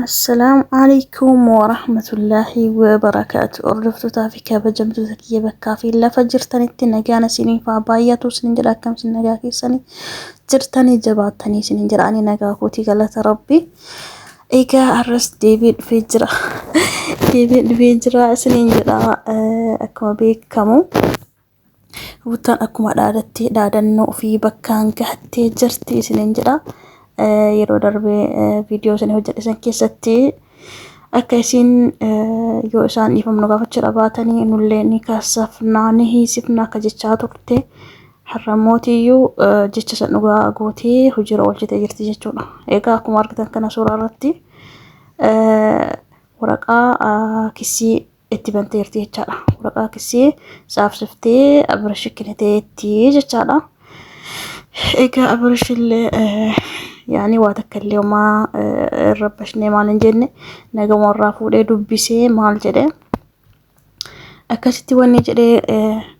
السلام عليكم ورحمة الله وبركاته. أردفتو تافيكا بجمتو تكية بكافي لا فجرتني التنجانا سنين فعباياتو سننجل أكام سننجاكي سنين جرتني جباتني سننجل أني نجاكوتي غلط ربي إيجا أرس ديفيد فيجرا ديفيد فيجرا سننجل أكما بيك كمو وطان أكما دادنو في بكان كهتي جرتي سننجل yeroo darbe video sana hojjedhisan keessatti akka isin yoo isaan dhiifamnu gaafachuu dhabaatanii nullee ni kaasafnaa ni hiisifnaa akka jechaa turte har'amootiyyuu jecha san dhugaa gootee hojiirra oolchitee jirti jechuudha. Egaa akkuma argitan kana suuraa irratti waraqaa kissii itti bantee jirti jechaadha. Waraqaa kissii saafsiftee abirashii kenniteetti jechaadha. Egaa abirashillee يعني واتك اليوم ربشني مال الجنة نجا مرة فودي دبسي مال جده أكستي وني جده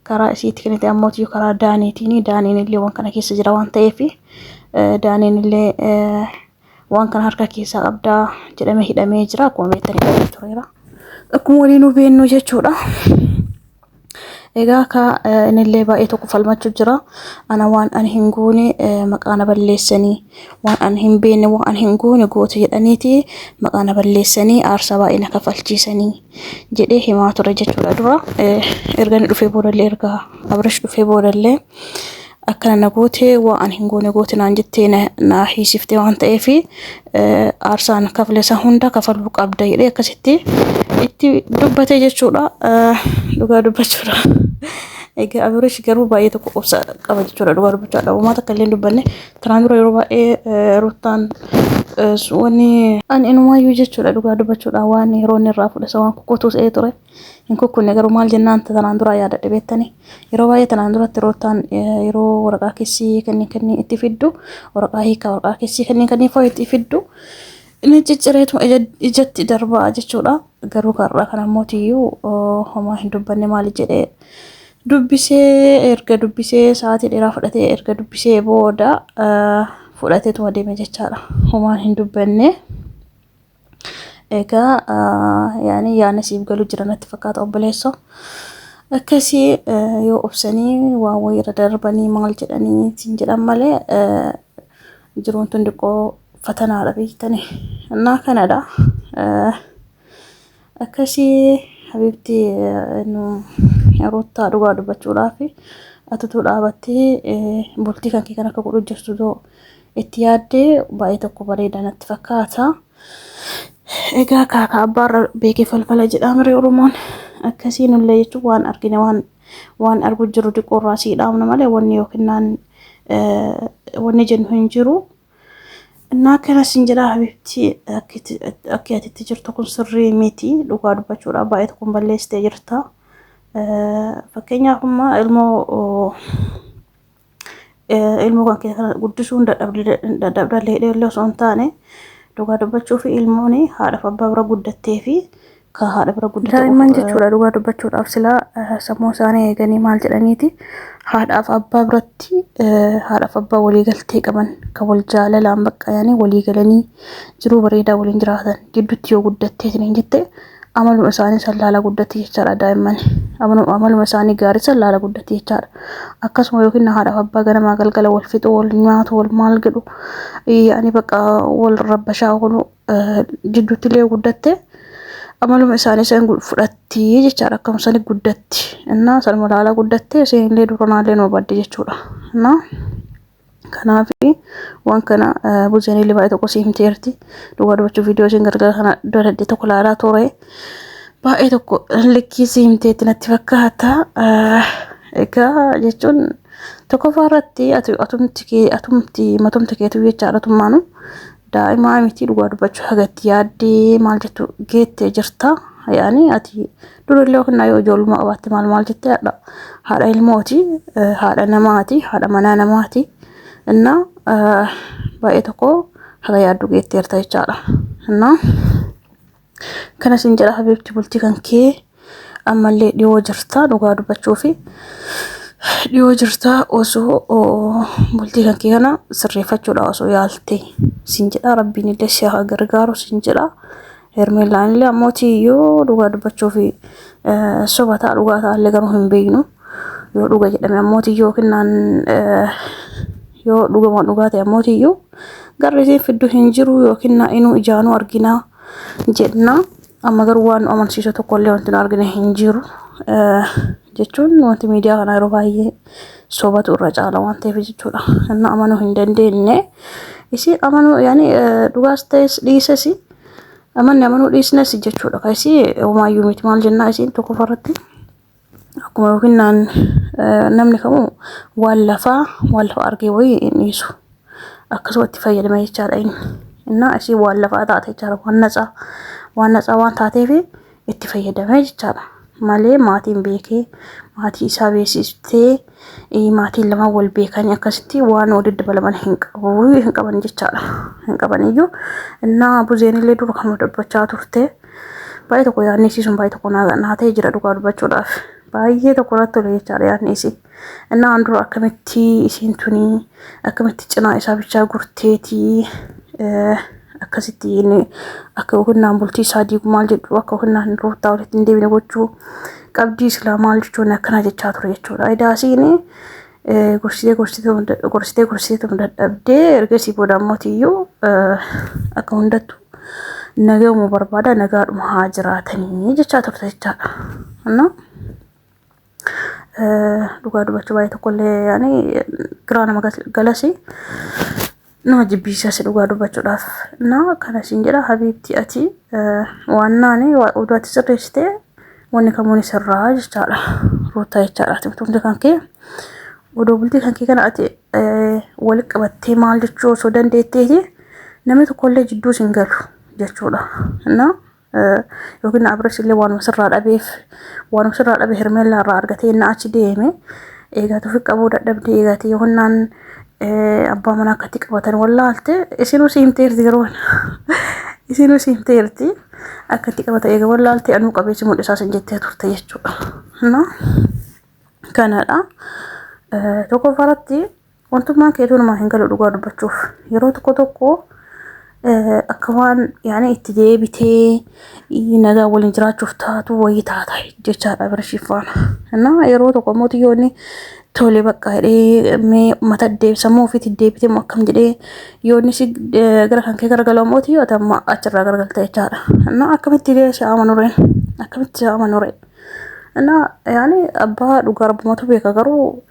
كرا سيت كنت أموت يو كرا داني اللي وان كان كيس جروان تيفي داني اللي وان كان هركا كيس أبدا جده مهيدا ميجرا كون بيتني تريرا أكون ولينو بينو جتشورا egaa ka inillee baay'ee tokko falmachuu jira ana waan an hin goone maqaana balleessanii waan an hin beekne waan an hin goone goote jedhaniiti maqaana balleessanii aarsaa baay'ee na kafalchiisanii jedhee himaa ture jechuudha dura erga ni dhufee boodallee erga abrish dhufee boodallee akkana na goote waan an hin goone goote naan jettee na hiisiftee waan ta'eefi aarsaan kafleessa hunda kafaluu qabda jedhee akkasitti itti dubbate jechuudha dhugaa dubbachuudha. Egaa abrish garuu baay'ee tokko obsa qaba jechuudha dhugaa dubbachuudha. Uummata kallee dubbanne tanaan dura yeroo baay'ee ruutaan wani an inumayyuu jechuudha dhugaa dubbachuudha waan yeroo inni irraa fudhasa waan kokkotuus ture hin kokkunne garuu maal jennaan tanaan dura yaadadhe beektanii yeroo baay'ee tanaan duratti ruutaan yeroo waraqaa kissii kenni itti fiddu waraqaa hiikaa waraqaa kissii kenni fa'aa itti fiddu inni ciccireetu ijatti darbaa jechuudha. Garuu karraa kana mootiyyuu homaa hin dubbanne maali jedhee dubbisee erga dubbisee sa'aatii dheeraa fudhatee erga dubbisee booda fudhateetu adeeme jechaadha. Homaan hin dubbanne egaa yaani yaana siif galu jira natti fakkaata obboleessoo akkasii yoo obsanii waan wayirra darbanii maal jedhanii siin jedhan malee jiruun tun diqqoo fatanaadha beektanii innaa kanadha. Akkasii habibti nu roottaa dhugaa dubbachuudhaaf atutu dhaabattee bultii kan kee kan akka godhu jirtu itti yaaddee baay'ee tokko bareedaa natti fakkaata. Egaa kaakaa abbaarra beekee falfala jedhamre Oromoon akkasii nullee jechuun waan argine waan argu jiru diqqoorraa siidhaamna malee wanni yookiin wanni jennu hin jiru. Innaa kana siin jedha habibti akka atitti jirtu kun sirrii miti dhugaa dubbachuudha baay'ee tokko balleessitee jirta. Fakkeenyaaf amma ilmoo kan kee kana guddisuun dadhabdallee dheellee osoo hin taane dhugaa dubbachuu fi ilmoon haadhaaf abbaa bira guddattee fi ka haadha bira guddatte daa'imman jechuudha dhugaa dubbachuudhaaf silaa sammuu isaanii eeganii maal jedhaniiti haadhaaf abbaa biratti haadhaaf abbaa walii galtee qaban ka wal jaalalaan bakka yaani walii galanii jiruu bareedaa waliin jiraatan gidduutti yoo guddattee hin jette amaluma isaanii sallaala guddatti jechaadha daa'imman amaluma isaanii gaarii sallaala guddatti jechaadha. Akkasuma yookiin haadhaaf abbaa ganamaa galgala wal fixu wal nyaatu wal maal godhu yaani bakka wal rabbashaa oolu jidduutti illee guddatte amaluma isaanii san fudhatti jechaadha akkam sani guddatti innaa salma laala guddatte seen illee duranaallee noo badde jechuudha. Innaa kanaaf waan kana buzzeen illee baay'ee tokko siimteerti dhugaa dubbachuu viidiyoo isin gargara kana dadhabdee tokko laalaa ture baay'ee tokko likkii siimteetti natti fakkaata. Egaa jechuun tokkoffaa irratti atumti matumti keetu jechaadha tummaanu daa'imaa miti dhugaa dubbachuu hagatti yaaddee maal jettu geettee jirta yaani ati durillee yookiin yoo ijoollummaa qabaatte maal jettee haadha ilmooti haadha namaati haadha manaa namaati innaa baay'ee tokko haga yaaddu geetteerta jechaadha. Innaa kana siin jedha habibti bultii kan kee ammallee dhiyoo jirta dhugaa dubbachuu fi dhiyoo jirtaa osoo bultii kan kee kana sirreeffachuudha osoo yaalte siin jedha rabbiin illee si haa gargaaru siin jedha. Hermeelaan illee ammootii yoo dhugaa dubbachuu fi sobataa dhugaa ta'allee garuu hin beeknu yoo dhuga jedhame ammootii yoo kennaan yoo dhugama dhugaa ta'e ammootii yoo garri isiin fiddu hin jiru yookiin inuu ijaanuu arginaa jenna. Amma garuu waan amansiisu tokkollee wanti nu argine hin jiru. Jechuun wanti miidiyaa kana yeroo baay'ee sobatu irra caala waan ta'eef jechuudha. Inni amanuu hin dandeenye. Isi amanuu yaani dhugaas ta'es dhiises amanni amanuu dhiisnes jechuudha. Kaisi homaayyuu miti maal jennaa isiin tokko farratti akkuma yookiin namni kamuu waan lafa argee wayii hin dhiisu. Akkasuma itti fayyadama jechaadha inni. Innaa isii waan lafaa taate jechaadha waan natsaa waan taateef itti fayyadame jechaadha. Malee maatiin beekee maatii isaa beeksistee maatiin lama wal beekanii akkasitti waan walitti dabalaman hin qaban jechaadha. Hin qabaniyyuu innaa buzeen illee dura kan dubbachaa turte baay'ee tokko yaadni isiisuun baay'ee tokko naatee jira dhugaa dubbachuudhaaf. Baay'ee tokko natti tole jechaadha yaadni isii. Innaa an dura akkamitti isiin tunii akkamitti cinaa isaa bichaa gurteetii akkasitti akka hunnaan bultii isaa diigu maal jedhu akka hunnaan ruutaa walitti hin deebine gochuu qabdii silaa maal jechuun akkana jechaa ture jechuudha. Idaasiin gorsitee dadhabdee ergasii booda ammootiyyuu akka hundattu nagaamuu barbaada nagaadhuma haa jiraatanii jechaa turte jechaadha. Dhugaa dubbachuu baay'ee tokkollee yaani giraa nama galasi. Nama jibbisiisa si dhugaa dubbachuudhaaf na kana siin jedha habiibti ati waan naani oduutti sirreessitee wanni kamuun sirraa jechaadha ruutaa jechaadha. Tumte kan kee oduu bultii kan kee kana ati walitti qabattee maal jechuu osoo dandeetteeti namni tokkollee jidduu siin galu jechuudha. Yookiin Abresh illee waan sirraa dhabe Hermeellaa irraa argatee na achi deeme eegatuu fi qabuu dadhabdee eegatee yookiin abbaa manaa akkatti qabatan wallaalte isinuu siimteerti garoon isinuu siimteerti akkatti qabata eega wallaalte anuu qabeessi mul'isaa sin jettee turte jechuudha. Kanadha tokko faratti wantummaan keetuu namaa hin galu dhugaa dubbachuuf yeroo tokko akka waan yaani itti deebitee nagaa waliin jiraachuuf taatu wayii taata jechaadha Abreshiif faana. Yeroo tokko mootii tole bakka mee mata deebsamuu ofiitti deebitee akkam jedhee yoonni si gara kan kee garagalu mootii yoo ta'u achirraa garagalta jechaadha. Akkamitti si amanureen yaani abbaa dhugaa rabbumatu beeka garuu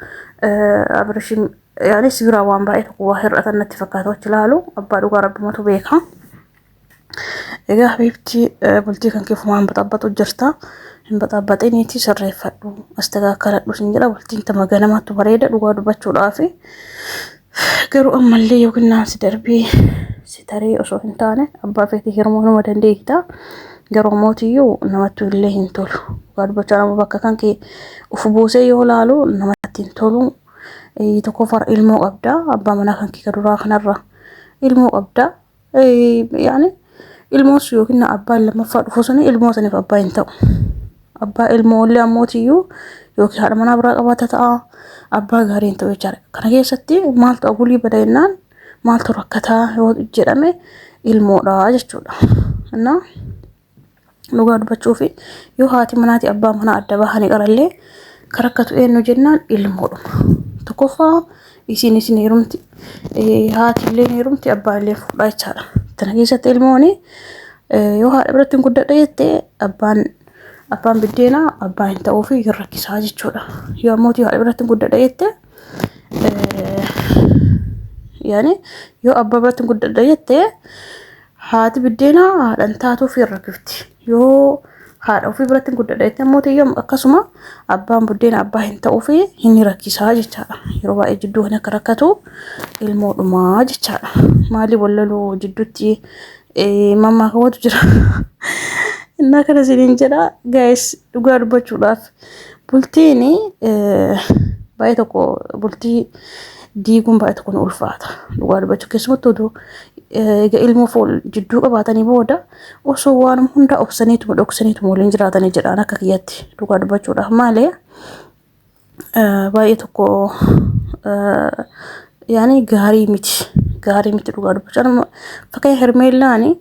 Abreshiin yaani sibiraa waan baay'ee tokko waa hir'atan natti fakkaatu achi ilaalu abbaa dhugaa rabbumatu beeka. Egaa habiibti bultii kan keefumaan baxabbatu jirta. Hin baxabbaxiniiti sirreeffadhu astagaakkaaladhu sin jedha bultiin tama ganamatu bareeda dhugaa dubbachuudhaaf. Garuu ammallee yookiin naansi darbii si taree osoo hin taane abbaa feetii hirmuu nama dandeessita. Garuu mootiyyuu namatti illee hin tolu. Dhugaa dubbachaa nama bakka kan kee uf buusee yoo laalu namatti hin tolu. Tokko fara ilmoo qabda abbaa manaa kan kee duraa kanarra ilmoo qabda. Yaani ilmoo su yookiin abbaan lammaffaa dhufu suni ilmoo saniif abbaa hin ta'u. Abbaa ilmoo illee ammootiyyuu yookiin haadha manaa biraa qabaata ta'a abbaa gaarii hin ta'u jechaadha. Kana keessatti maaltu agulii bada jennaan maaltu rakkataa yoo jedhame ilmoodha jechuudha. Dhugaa dubbachuuf yoo haati manaati abbaa manaa adda bahanii qarallee karakkatu eenyu jennaan ilmoodhuma. Tokkoffaa isin heerumti haati illee heerumti abbaan illee fuudha jechaadha. Kana keessatti ilmooni yoo haadha biratti guddadha jettee abbaan biddeena abbaa hin ta'uu fi rakkisaa jechuudha. Yoo ammootii haadha biratti guddadha jettee yaani yoo abbaa biratti guddadha jettee haati biddeena haadhan taatuuf rakkifti. Yoo haadha ofii biratti guddadha jettee ammootii akkasuma abbaan biddeena abbaa hin ta'uu fi hin rakkisaa jechaadha. Yeroo baay'ee jidduu kan akka rakkatu ilmoodhuma jechaadha. Maali wallaloo jidduutti mammaa kawwatu jira. Innaa kana siniin jedha guys dhugaa dubbachuudhaaf bultiin baay'ee tokko bultii diiguun baay'ee tokko ulfaata. Dhugaa dubbachuu keessumattuu oduu ilmoo fool jidduu qabaatanii booda osoo waan hunda obsaniituma dhoksaniituma waliin jiraatanii jedhaan akka kiyyatti dhugaa dubbachuudhaaf malee بايتكو يعني غاري مت دوغا دبچان فكاي هرميلاني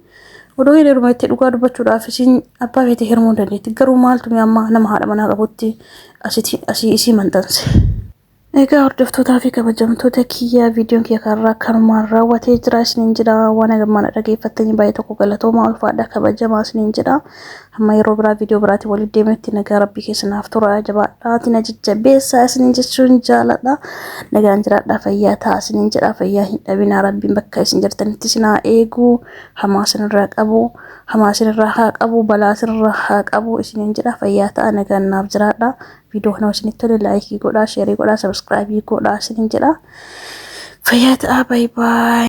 ودو هيرو مت دوغا دبچو دافسين ابا بيت هرمون دني تغرو مالتو ياما نما هذا منا غبوتي اسي اسي منتنس egaa hordoftoota fi kabajamtoota kiyya viidiyoon kiyya kanarraa kanumaan raawwatee jira isiniin jedha waan gammachuun dhaggeeffattanii baay'ee tokko galatoomaa ulfaadha kabajamaa isiniin jedha amma yeroo biraa viidiyoo biraatti walitti deemetti nagaa rabbii keessanaaf tura jabaadhaati na jajjabeessaa isiniin jechuun jaaladha nagaan jiraadha fayyaa ta'a isiniin jedha fayyaa hin dhabina rabbiin bakka isin jirtanitti isin haa eegu hamaa isinirraa qabu hamaa isinirraa haa qabu balaa isinirraa haa qabu isiniin jedha fayyaa ta'a nagaan naaf jiraadha video kana isinitti tole like godhaa share godhaa subscribe godhaa isiniin jedha fayyaa ta'a bye bye